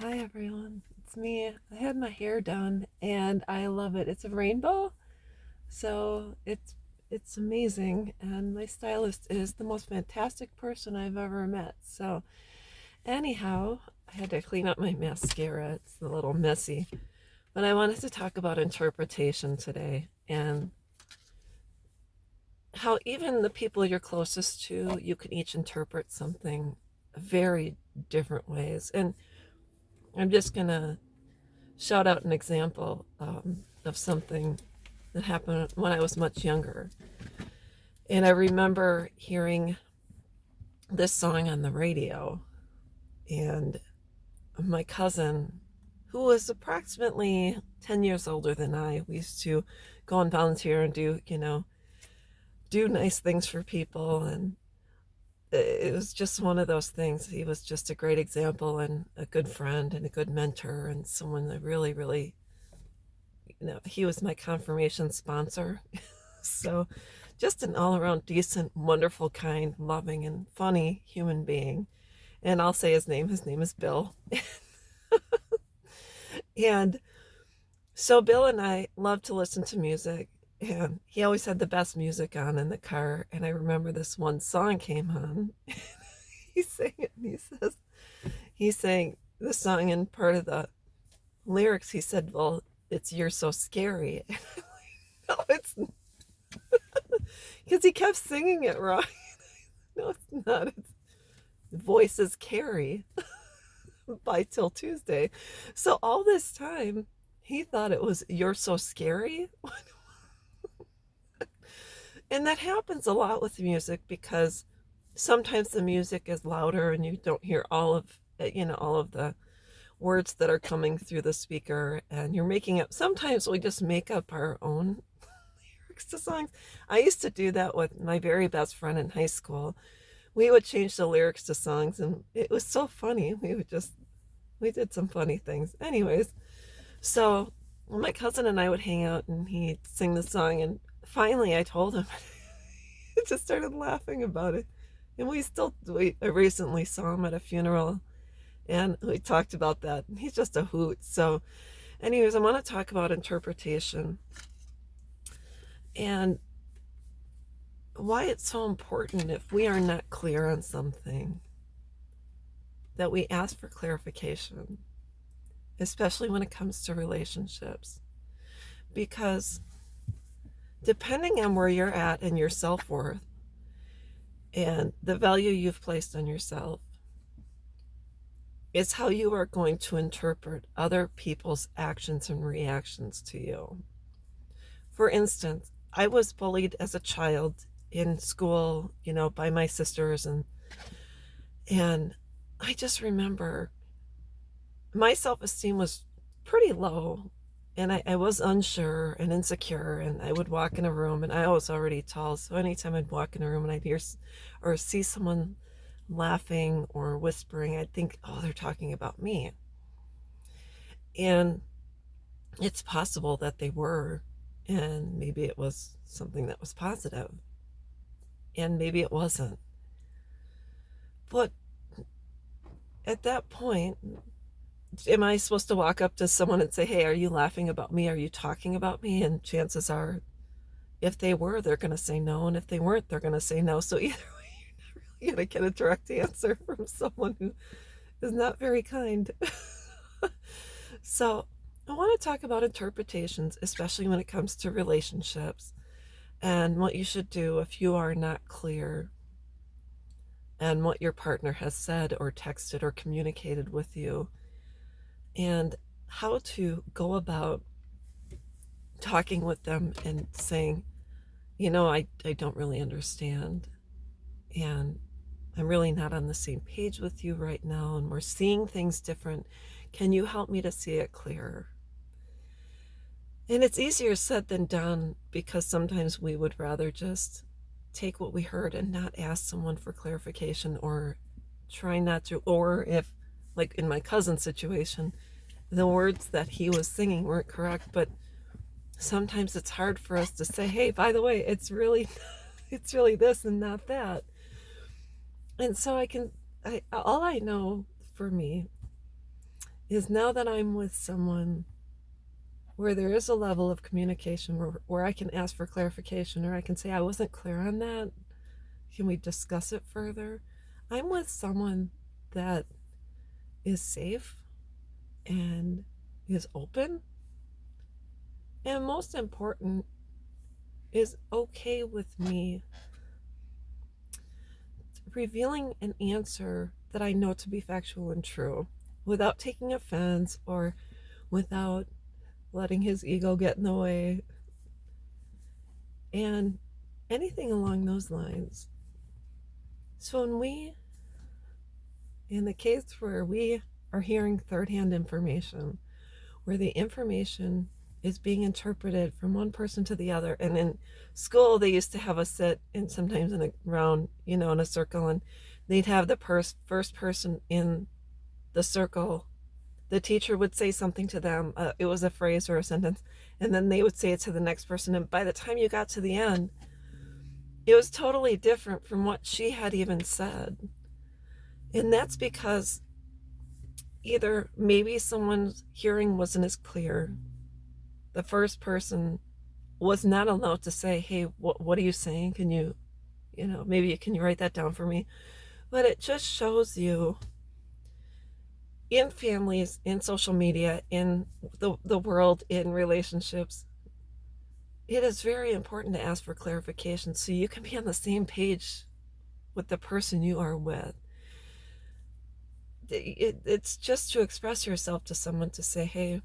Hi everyone, it's me. I had my hair done and I love it. It's a rainbow, so it's amazing, and my stylist is the most fantastic person I've ever met. So anyhow, I had to clean up my mascara. It's a little messy. But I wanted to talk about interpretation today and how even the people you're closest to, you can each interpret something very different ways. And I'm just gonna shout out an example of something that happened when I was much younger. And I remember hearing this song on the radio, and my cousin, who was approximately 10 years older than I, we used to go and volunteer and do nice things for people. And it was just one of those things. He was just a great example and a good friend and a good mentor and someone that really, really, he was my confirmation sponsor. So just an all around decent, wonderful, kind, loving, and funny human being. And I'll say his name. His name is Bill. And so Bill and I love to listen to music. And he always had the best music on in the car. And I remember this one song came on. He sang it and he sang the song, and part of the lyrics, he said, "Well, it's You're So Scary." And I'm like, no, it's because he kept singing it wrong. No, it's not. It's Voices Carry by Till Tuesday. So all this time, he thought it was You're So Scary. And that happens a lot with music because sometimes the music is louder and you don't hear all of the words that are coming through the speaker, and you're making up. Sometimes we just make up our own lyrics to songs. I used to do that with my very best friend in high school. We would change the lyrics to songs, and it was so funny. We did some funny things. Anyways, so my cousin and I would hang out and he'd sing the song, and finally I told him. He just started laughing about it. And I recently saw him at a funeral, and we talked about that. He's just a hoot. So anyways, I want to talk about interpretation and why it's so important, if we are not clear on something, that we ask for clarification, especially when it comes to relationships. Because depending on where you're at in your self-worth and the value you've placed on yourself, is how you are going to interpret other people's actions and reactions to you. For instance, I was bullied as a child in school, by my sisters, and I just remember my self-esteem was pretty low, and I was unsure and insecure, and I would walk in a room, and I was already tall, so anytime I'd walk in a room and I'd hear or see someone laughing or whispering, I'd think, oh, they're talking about me. And it's possible that they were, and maybe it was something that was positive, and maybe it wasn't. But at that point, am I supposed to walk up to someone and say, hey, are you laughing about me? Are you talking about me? And chances are, if they were, they're going to say no. And if they weren't, they're going to say no. So either way, you're not really going to get a direct answer from someone who is not very kind. So I want to talk about interpretations, especially when it comes to relationships, and what you should do if you are not clear and what your partner has said or texted or communicated with you, and how to go about talking with them and saying, I don't really understand, and I'm really not on the same page with you right now, and we're seeing things different. Can you help me to see it clearer? And it's easier said than done, because sometimes we would rather just take what we heard and not ask someone for clarification, or try not to, or if, like in my cousin's situation, the words that he was singing weren't correct, but sometimes it's hard for us to say, hey, by the way, it's really it's really this and not that. And so all I know for me is now that I'm with someone where there is a level of communication where I can ask for clarification, or I can say, I wasn't clear on that. Can we discuss it further? I'm with someone that is safe and is open, and most important, is okay with me revealing an answer that I know to be factual and true without taking offense or without letting his ego get in the way and anything along those lines. So in the case where we are hearing third-hand information, where the information is being interpreted from one person to the other, and in school they used to have us sit and sometimes in a round, in a circle, and they'd have the first person in the circle, the teacher would say something to them, it was a phrase or a sentence, and then they would say it to the next person, and by the time you got to the end, it was totally different from what she had even said. And that's because either maybe someone's hearing wasn't as clear. The first person was not allowed to say, hey, what are you saying? Can you, maybe can you write that down for me? But it just shows you, in families, in social media, in the world, in relationships, it is very important to ask for clarification so you can be on the same page with the person you are with. It's just to express yourself to someone, to say, hey,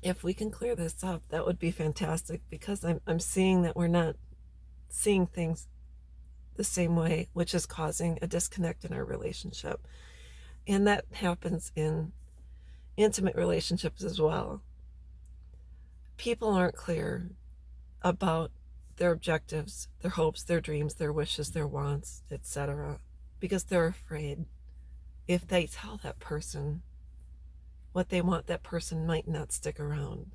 if we can clear this up, that would be fantastic, because I'm seeing that we're not seeing things the same way, which is causing a disconnect in our relationship. And that happens in intimate relationships as well. People aren't clear about their objectives, their hopes, their dreams, their wishes, their wants, etc., because they're afraid if they tell that person what they want, that person might not stick around.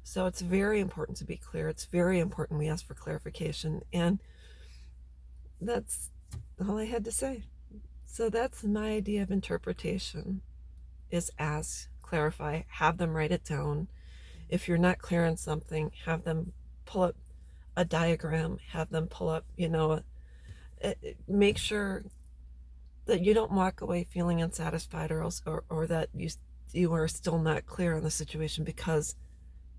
So it's very important to be clear. It's very important we ask for clarification. And that's all I had to say. So that's my idea of interpretation, is ask, clarify, have them write it down. If you're not clear on something, have them pull up a diagram, have them pull up, make sure that you don't walk away feeling unsatisfied, or that you are still not clear on the situation, because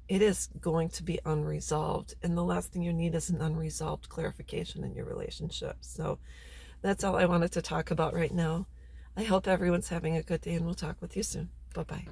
it is going to be unresolved, and the last thing you need is an unresolved clarification in your relationship. So that's all I wanted to talk about right now. I hope everyone's having a good day, and we'll talk with you soon. Bye-bye.